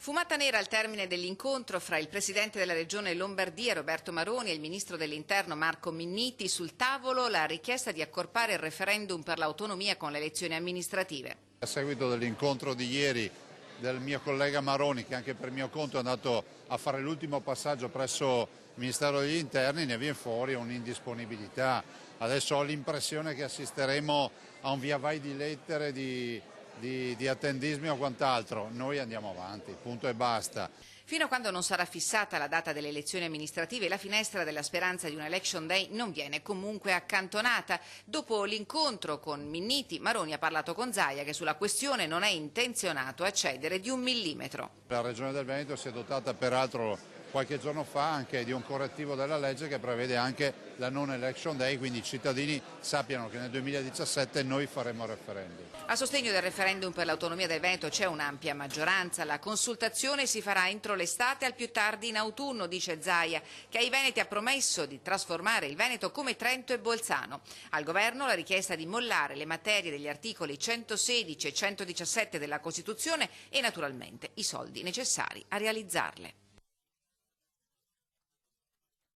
Fumata nera al termine dell'incontro fra il presidente della regione Lombardia Roberto Maroni e il ministro dell'interno Marco Minniti. Sul tavolo la richiesta di accorpare il referendum per l'autonomia con le elezioni amministrative. A seguito dell'incontro di ieri del mio collega Maroni, che anche per mio conto è andato a fare l'ultimo passaggio presso il Ministero degli Interni, ne viene fuori un'indisponibilità. Adesso ho l'impressione che assisteremo a un via vai di lettere, di attendismi o quant'altro. Noi andiamo avanti, punto e basta. Fino a quando non sarà fissata la data delle elezioni amministrative, la finestra della speranza di un election day non viene comunque accantonata. Dopo l'incontro con Minniti, Maroni ha parlato con Zaia, che sulla questione non è intenzionato a cedere di 1 millimetro. La Regione del Veneto si è dotata peraltro qualche giorno fa anche di un correttivo della legge che prevede anche la non election day, quindi i cittadini sappiano che nel 2017 noi faremo referendum. A sostegno del referendum per l'autonomia del Veneto c'è un'ampia maggioranza. La consultazione si farà entro l'estate, al più tardi in autunno, dice Zaia, che ai veneti ha promesso di trasformare il Veneto come Trento e Bolzano. Al governo la richiesta di mollare le materie degli articoli 116 e 117 della Costituzione e naturalmente i soldi necessari a realizzarle.